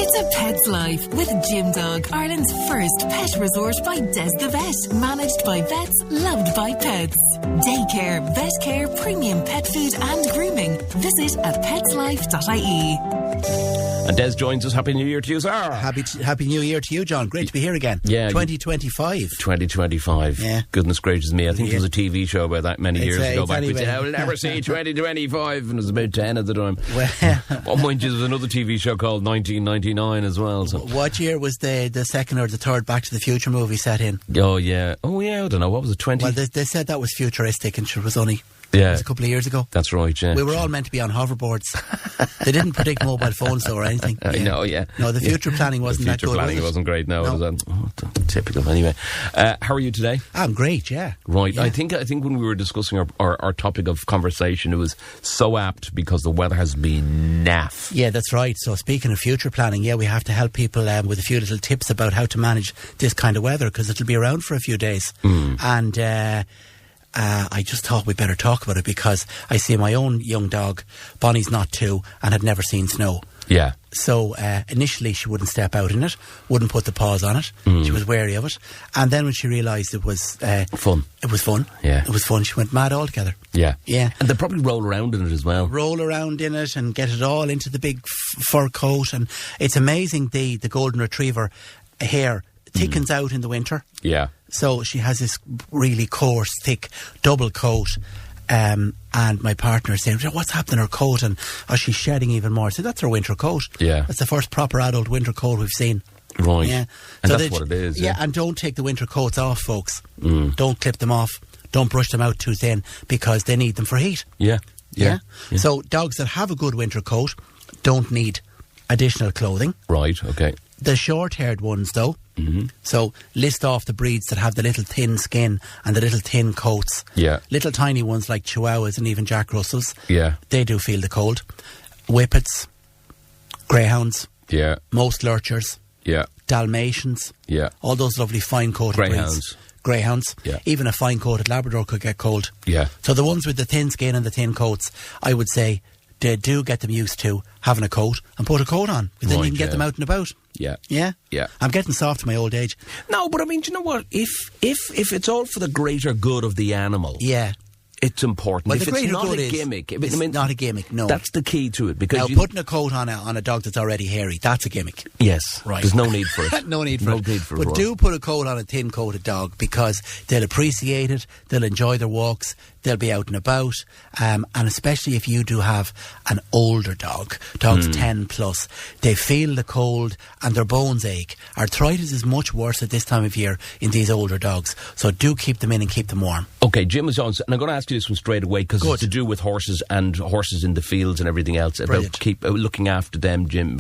It's a pet's life with Gym Dog, Ireland's first pet resort by Des the Vet. Managed by vets, loved by pets. Daycare, vet care, premium pet food and grooming. Visit at petslife.ie. And Des joins us. Happy New Year to you, sir. Happy New Year to you, John. Great to be here again. Yeah. 2025. 2025. Yeah. Goodness gracious me. I think there was a TV show about that many years ago back. We said, I will never see 2025. And it was about 10 at the time. Well, mind you, there was another TV show called 1999 as well. So. What year was the second or the third Back to the Future movie set in? Oh, yeah. I don't know. What was it, 20? Well, they said that was futuristic and it was only... Yeah. It was a couple of years ago. That's right, yeah. We were all meant to be on hoverboards. They didn't predict mobile phones though or anything. I know, yeah. No, the future planning wasn't that good. The future planning wasn't great, no. It was typical. Anyway, how are you today? I'm great, yeah. Right. Yeah. I think when we were discussing our topic of conversation, it was so apt because the weather has been naff. Yeah, that's right. So speaking of future planning, we have to help people with a few little tips about how to manage this kind of weather because it'll be around for a few days. And... I just thought we better talk about it because I see my own young dog, Bonnie's not 2 and had never seen snow. Yeah. So initially she wouldn't step out in it, wouldn't put the paws on it. She was wary of it. And then when she realised it was... fun. It was fun. Yeah. It was fun. She went mad altogether. Yeah. Yeah. And they'll probably roll around in it as well. Roll around in it and get it all into the big fur coat. And it's amazing the golden retriever hair thickens out in the winter. Yeah. So she has this really coarse, thick, double coat. And my partner is saying, what's happening to her coat? And she's shedding even more. I said, that's her winter coat. Yeah. That's the first proper adult winter coat we've seen. Right. Yeah. And so that's what it is. Yeah, and don't take the winter coats off, folks. Don't clip them off. Don't brush them out too thin because they need them for heat. Yeah. Yeah. So dogs that have a good winter coat don't need additional clothing. Right, okay. The short-haired ones, though, so list off the breeds that have the little thin skin and the little thin coats. Yeah. Little tiny ones like Chihuahuas and even Jack Russells. Yeah. They do feel the cold. Whippets, Greyhounds. Yeah. Most Lurchers. Yeah. Dalmatians. Yeah. All those lovely fine-coated breeds. Greyhounds. Yeah. Even a fine-coated Labrador could get cold. Yeah. So the ones with the thin skin and the thin coats, I would say, they do get them used to having a coat and put a coat on. Because then you can get them out and about. Yeah. Yeah? Yeah. I'm getting soft in my old age. No, but I mean, do you know what? If it's all for the greater good of the animal... Yeah. It's important. Well, if it's not a gimmick... It's not a gimmick, no. That's the key to it. Because now, putting a coat on a dog that's already hairy, that's a gimmick. Yes. Right. There's no need for it. No need for it. But do put a coat on a thin-coated dog because they'll appreciate it, they'll enjoy their walks, they'll be out and about, and especially if you do have an older dog, dogs 10 plus, they feel the cold and their bones ache. Arthritis is much worse at this time of year in these older dogs, so do keep them in and keep them warm. Okay, Jim is on, and I'm going to ask you this one straight away because it's to do with horses and horses in the fields and everything else. Brilliant. About keep looking after them. Jim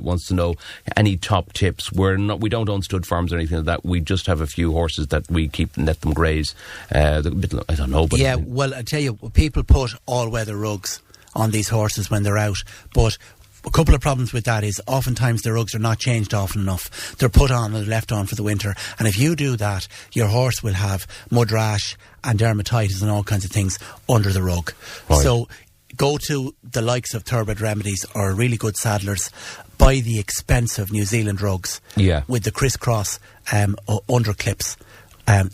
wants to know any top tips. We don't own stud farms or anything like that. We just have a few horses that we keep and let them graze. I don't know. But yeah, well, I tell you, people put all-weather rugs on these horses when they're out, but a couple of problems with that is oftentimes the rugs are not changed often enough. They're put on and left on for the winter, and if you do that, your horse will have mud rash and dermatitis and all kinds of things under the rug. Right. So go to the likes of Thoroughbred Remedies or really good saddlers, buy the expensive New Zealand rugs with the crisscross under clips.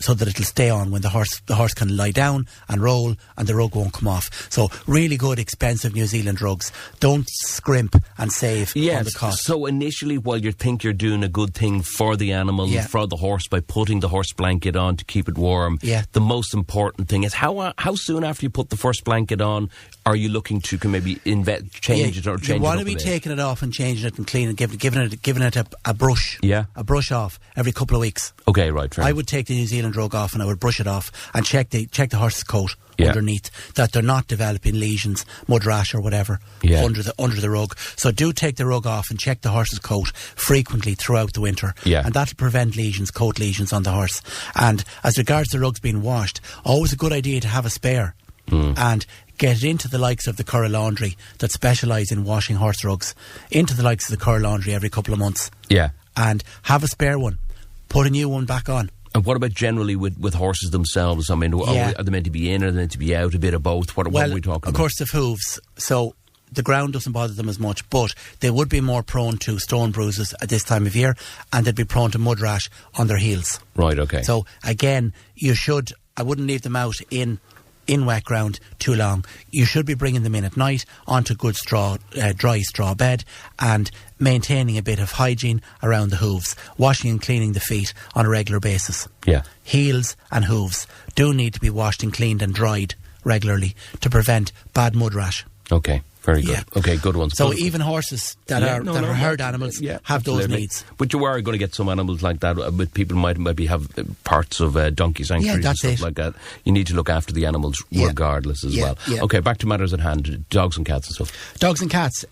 So that it'll stay on when the horse can lie down and roll and the rug won't come off. So really good expensive New Zealand rugs. Don't scrimp and save on the cost. So initially, while you think you're doing a good thing for the animal, for the horse, by putting the horse blanket on to keep it warm, the most important thing is how soon after you put the first blanket on are you looking to maybe change it or change it up? You want to be taking it off and changing it and cleaning it, giving it a brush. Yeah. A brush off every couple of weeks. Okay, right. I would take the New Zealand rug off and I would brush it off and check the horse's coat underneath, that they're not developing lesions, mud rash or whatever under the rug. So do take the rug off and check the horse's coat frequently throughout the winter. And that'll prevent coat lesions on the horse. And as regards the rugs being washed, always a good idea to have a spare. And get it into the likes of the Curra Laundry that specialise in washing horse rugs, into the likes of the Curra Laundry every couple of months. And have a spare one. Put a new one back on. And what about generally with horses themselves? I mean, are they meant to be in or are they meant to be out? A bit of both? What are we talking about? Of course, the hooves. So the ground doesn't bother them as much, but they would be more prone to stone bruises at this time of year, and they'd be prone to mud rash on their heels. Right, okay. So again, I wouldn't leave them out in wet ground too long. You should be bringing them in at night onto good dry straw bed, and maintaining a bit of hygiene around the hooves, washing and cleaning the feet on a regular basis. Yeah. Heels and hooves do need to be washed and cleaned and dried regularly to prevent bad mud rash. Okay. Very good. Yeah. Okay, good ones. So good. Even horses that are herd animals have those needs. But you are going to get some animals like that. But people might maybe have parts of donkey sanctuaries and stuff like that. You need to look after the animals regardless as well. Yeah. Okay, back to matters at hand. Dogs and cats and stuff. Dogs and cats.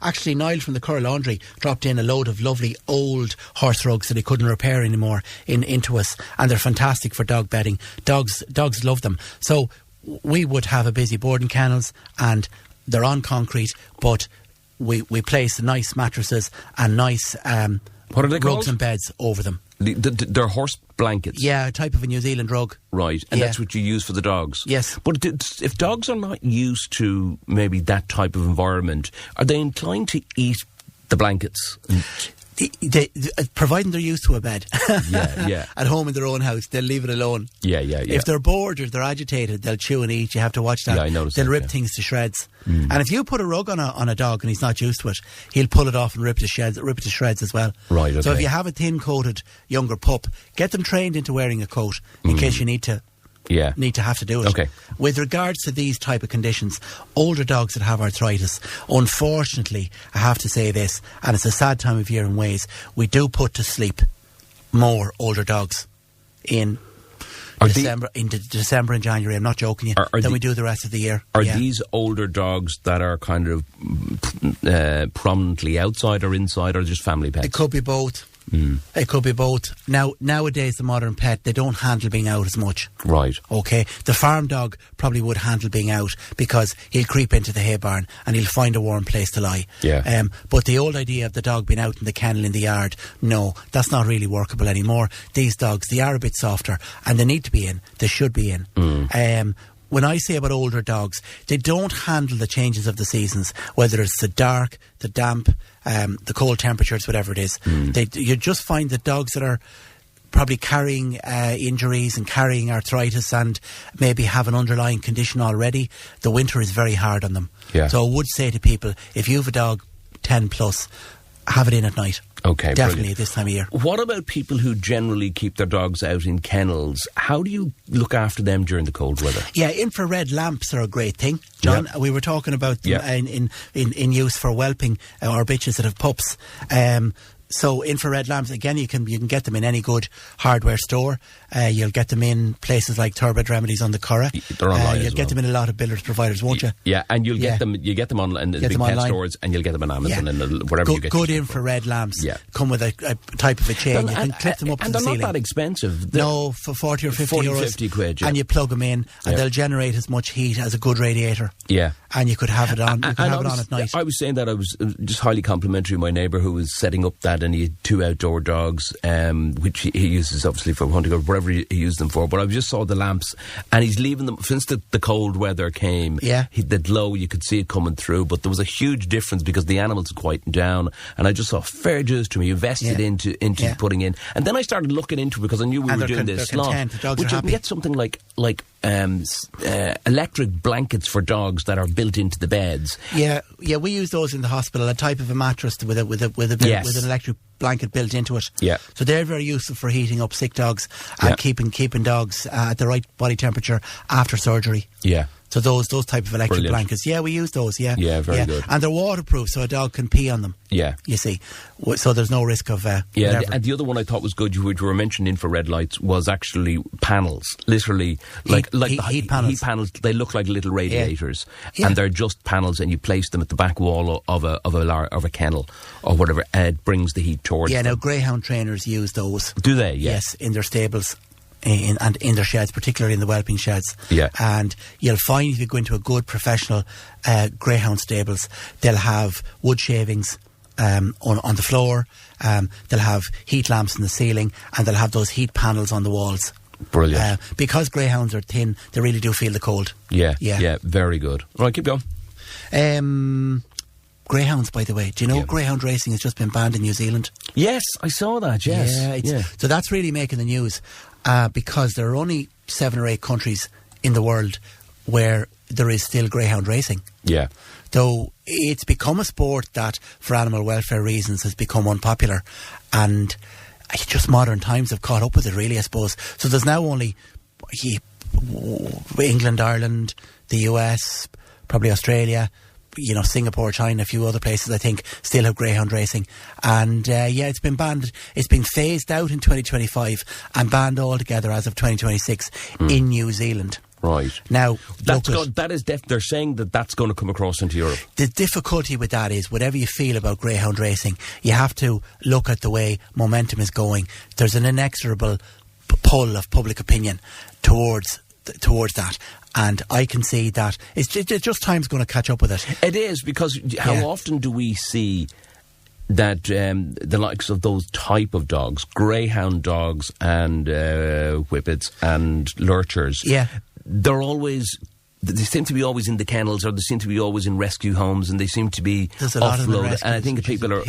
Actually, Niall from the Curl Laundry dropped in a load of lovely old horse rugs that he couldn't repair anymore into us, and they're fantastic for dog bedding. Dogs love them. So we would have a busy boarding kennels, and they're on concrete, but we place nice mattresses and nice what are they rugs called? And beds over them. They're horse blankets? Yeah, a type of a New Zealand rug. Right, and that's what you use for the dogs? Yes. But if dogs are not used to maybe that type of environment, are they inclined to eat the blankets? Providing they're used to a bed yeah. at home in their own house, they'll leave it alone. Yeah. If they're bored or they're agitated, they'll chew and eat. You have to watch that. Yeah, I noticed they'll that, rip things to shreds. And if you put a rug on a dog and he's not used to it, he'll pull it off and rip it to shreds as well. Right, okay. So if you have a thin coated younger pup, get them trained into wearing a coat in case you need to have to do it. Okay. With regards to these type of conditions, older dogs that have arthritis, unfortunately, I have to say this, and it's a sad time of year in ways, we do put to sleep more older dogs in December and January. I'm not joking you. Than we do the rest of the year. Are these older dogs that are kind of prominently outside or inside, or just family pets? It could be both. It could be both. Nowadays, the modern pet, they don't handle being out as much. Right. Okay. The farm dog probably would handle being out because he'll creep into the hay barn and he'll find a warm place to lie. Yeah. But the old idea of the dog being out in the kennel in the yard, no, that's not really workable anymore. These dogs, they are a bit softer and they need to be in. They should be in. When I say about older dogs, they don't handle the changes of the seasons, whether it's the dark, the damp, the cold temperatures, whatever it is. You just find that dogs that are probably carrying injuries and carrying arthritis and maybe have an underlying condition already, the winter is very hard on them. Yeah. So I would say to people, if you have a dog 10 plus, have it in at night. Okay, definitely brilliant. This time of year. What about people who generally keep their dogs out in kennels? How do you look after them during the cold weather? Yeah, infrared lamps are a great thing, John. We were talking about them in use for whelping or bitches that have pups. So infrared lamps, again, you can get them in any good hardware store. You'll get them in places like Turbid Remedies on the Curragh. They're online. You'll get them in a lot of builders providers, won't you? Yeah, and you'll get them. You get them on in the big pet stores, and you'll get them on Amazon and wherever you get. Good infrared lamps come with a type of a chain. You can clip them up to the ceiling. And they're not that expensive. No, for 40 or 50 euros. 50 quid, and you plug them in, and they'll generate as much heat as a good radiator. Yeah. And you could have it on. You could have it on at night. I was saying that I was just highly complimentary of my neighbour who was setting up that, and he had 2 outdoor dogs, which he uses obviously for hunting or whatever he used them for. But I just saw the lamps, and he's leaving them since the cold weather came. Yeah, the glow, you could see it coming through, but there was a huge difference because the animals had quietened down, and I just saw fair dues to me. You invested into putting in, and then I started looking into it because I knew we were doing this slot. But you can get something like electric blankets for dogs that are built into the beds. Yeah, we use those in the hospital. A type of a mattress with an electric blanket built into it. Yeah. So they're very useful for heating up sick dogs and keeping dogs at the right body temperature after surgery. Yeah. So those type of electric blankets, we use those. Yeah, very good. And they're waterproof, so a dog can pee on them. Yeah, you see, so there's no risk of whatever. And the other one I thought was good, which were mentioned infrared lights, was actually panels, literally heat panels. Heat panels. They look like little radiators, and they're just panels, and you place them at the back wall of a kennel or whatever, and it brings the heat towards. Yeah, them. now greyhound trainers use those. Do they? Yes, in their stables. And in their sheds, particularly in the whelping sheds. Yeah. And you'll find if you go into a good professional greyhound stables, they'll have wood shavings on the floor, they'll have heat lamps in the ceiling, and they'll have those heat panels on the walls. Brilliant. Because greyhounds are thin, they really do feel the cold. Yeah, very good. All right, keep going. Greyhounds, by the way. Do you know greyhound racing has just been banned in New Zealand? Yes, I saw that, yes. So that's really making the news because there are only 7 or 8 countries in the world where there is still greyhound racing. Yeah. Though it's become a sport that, for animal welfare reasons, has become unpopular. And just modern times have caught up with it, really, I suppose. So there's now only England, Ireland, the US, probably Australia, Singapore, China, a few other places, I think, still have greyhound racing. And it's been banned. It's been phased out in 2025 and banned altogether as of 2026 in New Zealand. Right. Now, they're saying that's going to come across into Europe. The difficulty with that is, whatever you feel about greyhound racing, you have to look at the way momentum is going. There's an inexorable pull of public opinion towards that. And I can see that it's just time's going to catch up with it. It is, because how often do we see that the likes of those type of dogs, greyhound dogs and whippets and lurchers, they seem to be always in the kennels, or they seem to be always in rescue homes, and they seem to be offloaded. And I think people are,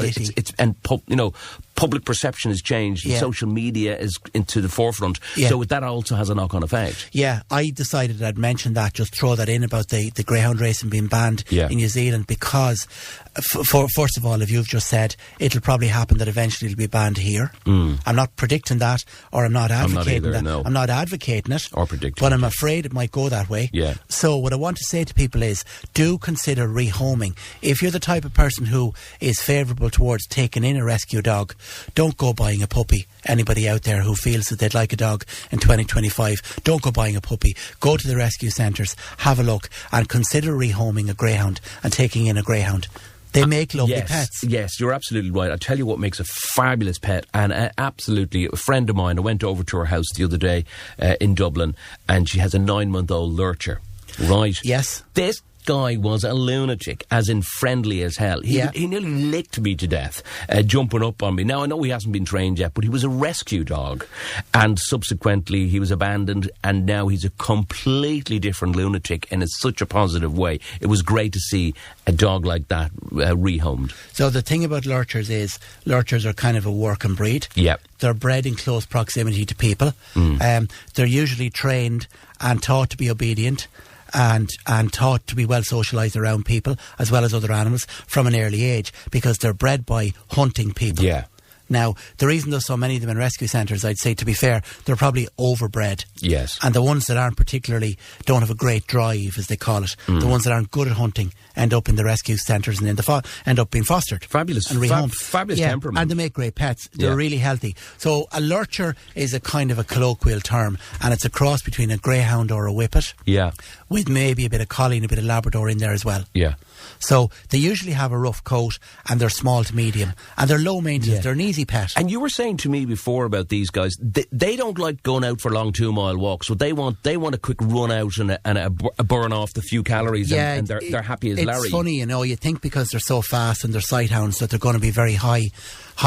public perception has changed, and social media is into the forefront. Yeah. So that also has a knock-on effect. Yeah, I decided I'd mention that, just throw that in about the greyhound racing being banned in New Zealand, because first of all, if you've just said it'll probably happen that eventually it'll be banned here. I'm not predicting that, or I'm not advocating that. No. I'm not advocating it or predicting, but I'm afraid it might go that way. Yeah. So what I want to say to people is, do consider rehoming. If you're the type of person who is favourable towards taking in a rescue dog, don't go buying a puppy. Anybody out there who feels that they'd like a dog in 2025, don't go buying a puppy. Go to the rescue centres, have a look, and consider rehoming a greyhound and taking in a greyhound. They make lovely pets. Yes, you're absolutely right. I'll tell you what makes a fabulous pet, and absolutely, a friend of mine, I went over to her house the other day in Dublin, and she has a 9-month-old lurcher. Right. Yes. This guy was a lunatic, as in friendly as hell. He nearly licked me to death, jumping up on me. Now, I know he hasn't been trained yet, but he was a rescue dog, and subsequently he was abandoned, and now he's a completely different lunatic in such a positive way. It was great to see a dog like that rehomed. So the thing about lurchers is, lurchers are kind of a working breed. Yep. They're bred in close proximity to people. They're usually trained and taught to be obedient, and taught to be well socialised around people as well as other animals from an early age, because they're bred by hunting people. Yeah. Now, the reason there's so many of them in rescue centres, I'd say, to be fair, they're probably overbred. Yes. And the ones that aren't don't have a great drive, as they call it, the ones that aren't good at hunting, end up in the rescue centres and end up being fostered. Fabulous. And rehomed. Fabulous temperament. And they make great pets. They're really healthy. So a lurcher is a kind of a colloquial term, and it's a cross between a greyhound or a whippet. Yeah. With maybe a bit of collie and a bit of Labrador in there as well. Yeah. So they usually have a rough coat, and they're small to medium, and they're low maintenance. Yeah. They're an easy pet. And you were saying to me before about these guys, they don't like going out for long 2-mile walks. So they want a quick run out and a burn off the few calories, and they're happy as Larry. It's funny, you think because they're so fast and they're sight hounds that they're going to be very high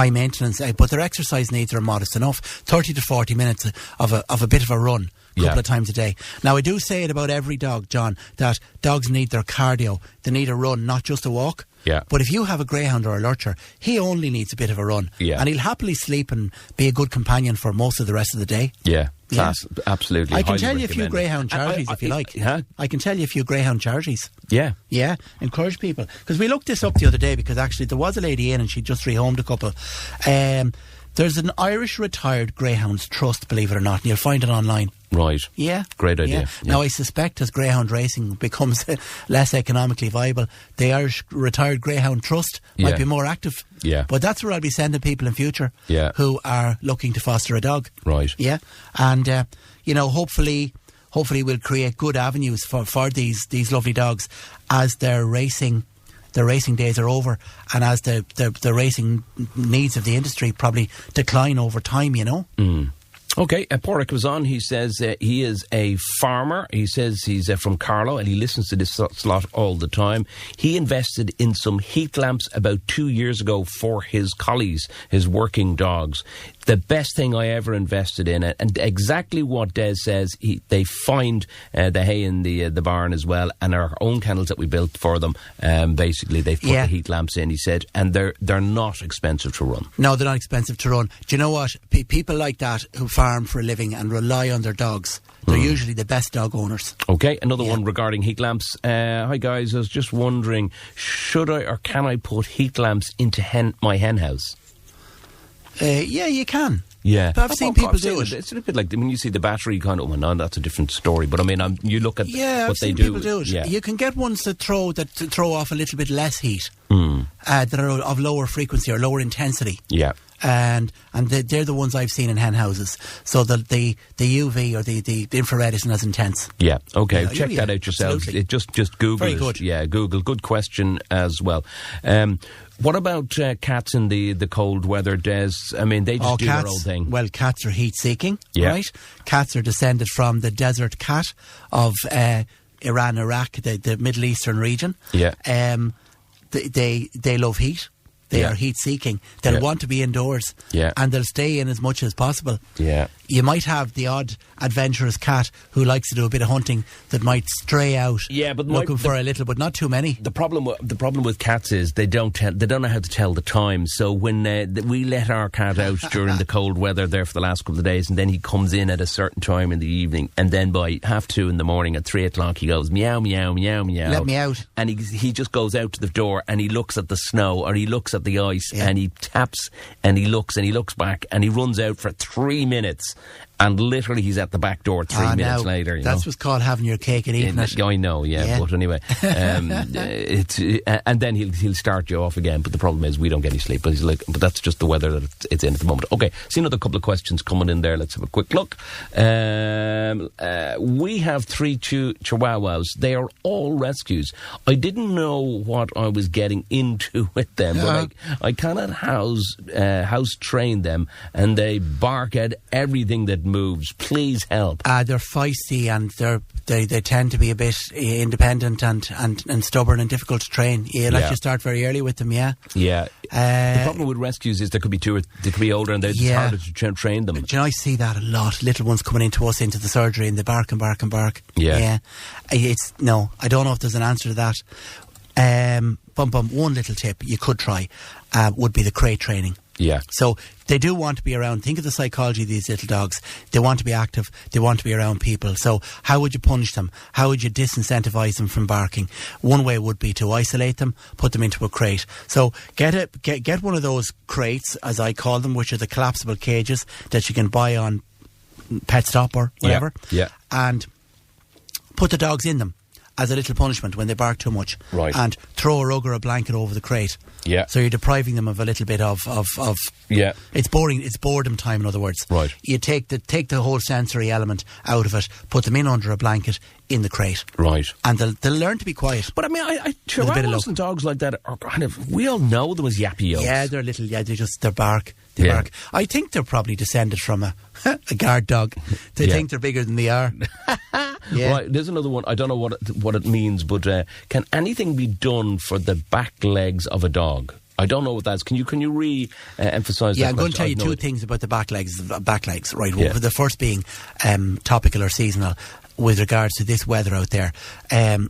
maintenance, but their exercise needs are modest enough. 30 to 40 minutes of a bit of a run. Couple of times a day. Now, I do say it about every dog, John, that dogs need their cardio. They need a run, not just a walk. Yeah. But if you have a greyhound or a lurcher, he only needs a bit of a run. Yeah. And he'll happily sleep and be a good companion for most of the rest of the day. Yeah. Class. Absolutely. I can tell you a few greyhound charities if you like. I can tell you a few greyhound charities. Yeah. Yeah. Encourage people. Because we looked this up the other day, because actually there was a lady in and she just rehomed a couple. There's an Irish Retired Greyhounds Trust, believe it or not, and you'll find it online. Right. Yeah. Great idea. Yeah. Now, I suspect as greyhound racing becomes less economically viable, the Irish Retired Greyhound Trust might be more active. Yeah. But that's where I'll be sending people in future who are looking to foster a dog. Right. Yeah. And, hopefully we'll create good avenues for these lovely dogs as their racing days are over, and as the racing needs of the industry probably decline over time, Okay, Porrick was on. He says he is a farmer. He says he's from Carlow and he listens to this slot all the time. He invested in some heat lamps about 2 years ago for his collies, his working dogs. The best thing I ever invested in it, and exactly what Des says. They find the hay in the barn as well, and our own kennels that we built for them. Basically, they've put the heat lamps in. He said, and they're not expensive to run. No, they're not expensive to run. Do you know what? People like that who farm for a living and rely on their dogs. They're usually the best dog owners. Okay, another one regarding heat lamps. Hi guys, I was just wondering, should I or can I put heat lamps into my hen house? Yeah, you can. Yeah, but I've seen people do it. It's a bit like when you see the battery kind of. Well, no, that's a different story. But I mean, you look at what they do. People do it. Yeah. You can get ones that throw off a little bit less heat, that are of lower frequency or lower intensity. Yeah. And they're the ones I've seen in hen houses. So the UV or the infrared isn't as intense. Yeah, okay. Check that out yourselves. Just Google Very it. good. Yeah, Google. Good question as well. What about cats in the cold weather, Des? I mean, they just do their own thing. Well, cats are heat-seeking, right? Cats are descended from the desert cat of Iran, Iraq, the Middle Eastern region. Yeah. They love heat. They are heat-seeking. They'll want to be indoors. Yeah. And they'll stay in as much as possible. Yeah. You might have the odd adventurous cat who likes to do a bit of hunting that might stray out looking for a little, but not too many. The problem with cats is they don't know how to tell the time. So when we let our cat out during the cold weather there for the last couple of days, and then he comes in at a certain time in the evening, and then by 2:30 in the morning at 3 o'clock he goes meow meow meow meow. Let me out. And he just goes out to the door and he looks at the snow or he looks at the ice and he taps and he looks back and he runs out for 3 minutes. And literally, he's at the back door 3 minutes later. That's what's called having your cake and eating it. I know, but anyway, and then he'll start you off again. But the problem is we don't get any sleep. But that's just the weather that it's in at the moment. Okay, see another couple of questions coming in there. Let's have a quick look. We have 3 chihuahuas. They are all rescues. I didn't know what I was getting into with them, but I cannot house train them, and they bark at everything that moves. Please help. They're feisty and they tend to be a bit independent and stubborn and difficult to train. You like to start very early with them. Yeah. The problem with rescues is they could be older and it's harder to train them. Do you know, I see that a lot. Little ones coming into us into the surgery and they bark and bark and bark. Yeah. I don't know if there's an answer to that. One little tip you could try would be the crate training. Yeah. So they do want to be around. Think of the psychology of these little dogs. They want to be active. They want to be around people. So how would you punish them? How would you disincentivize them from barking? One way would be to isolate them, put them into a crate. So get one of those crates, as I call them, which are the collapsible cages that you can buy on Pet Stop or whatever. Yeah. And put the dogs in them as a little punishment when they bark too much. Right. And throw a rug or a blanket over the crate. Yeah. So you're depriving them of a little bit of it's boring. It's boredom time, in other words. Right. You take the whole sensory element out of it, put them in under a blanket in the crate. Right. And they'll learn to be quiet. But I mean, chihuahuas and dogs like that are kind of, we all know them as yappy-os. Yeah, they're little, they bark. They bark. I think they're probably descended from a guard dog. They think they're bigger than they are. Right, there's another one. I don't know what it means, but can anything be done for the back legs of a dog? I don't know what that is. Can you re-emphasise that? Yeah, I'm going to tell you two things about the back legs. Right. Well, the first being topical or seasonal with regards to this weather out there.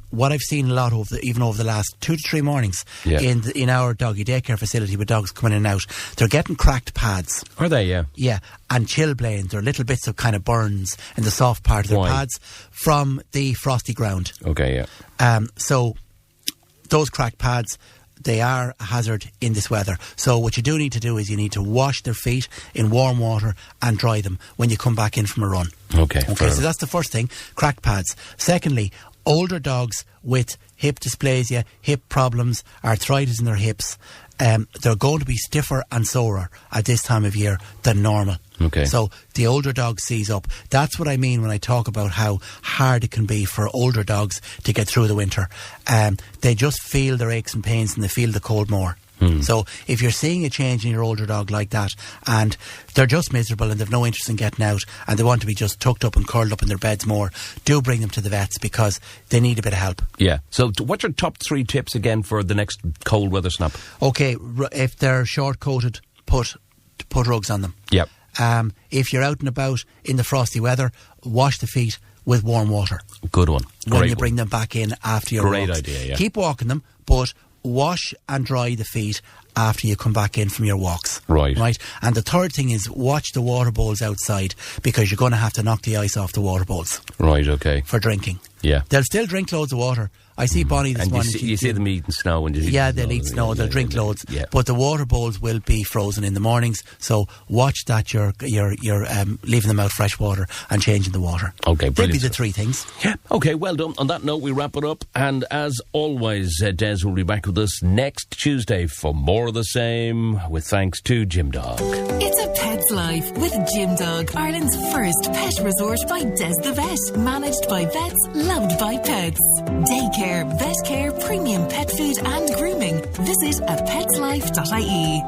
What I've seen a lot even over the last 2 to 3 mornings in our doggy daycare facility with dogs coming in and out, they're getting cracked pads. Are they? Yeah. Yeah, and chilblains. They're little bits of kind of burns in the soft part of their pads from the frosty ground. Okay, yeah. So those cracked pads, they are a hazard in this weather. So what you do need to do is you need to wash their feet in warm water and dry them when you come back in from a run. Okay, so that's the first thing, cracked pads. Secondly, older dogs with hip dysplasia, hip problems, arthritis in their hips, they're going to be stiffer and sorer at this time of year than normal. Okay. So the older dog seize up. That's what I mean when I talk about how hard it can be for older dogs to get through the winter. They just feel their aches and pains and they feel the cold more. So if you're seeing a change in your older dog like that, and they're just miserable and they've no interest in getting out, and they want to be just tucked up and curled up in their beds more, do bring them to the vets, because they need a bit of help. Yeah. So what's your top 3 tips again for the next cold weather snap? Okay, if they're short-coated, put rugs on them. Yep. If you're out and about in the frosty weather, wash the feet with warm water. Good one. When you bring them back in after your Great walks. idea, yeah. Keep walking them, but wash and dry the feet after you come back in from your walks. Right. And the third thing is watch the water bowls outside, because you're going to have to knock the ice off the water bowls. Right, okay. For drinking. Yeah. They'll still drink loads of water. I see Bonnie this morning. You see them eating snow. They'll eat snow. They'll drink loads. Yeah. But the water bowls will be frozen in the mornings. So watch that you're leaving them out fresh water and changing the water. Okay, brilliant. They'll be the 3 things. Yeah. Okay, well done. On that note, we wrap it up. And as always, Des will be back with us next Tuesday for more of the same, with thanks to Jim Dog. It's a pet's life with Jim Dog, Ireland's first pet resort by Des the Vet. Managed by vets, loved by pets. Daycare, vet care, premium pet food and grooming. Visit a petslife.ie.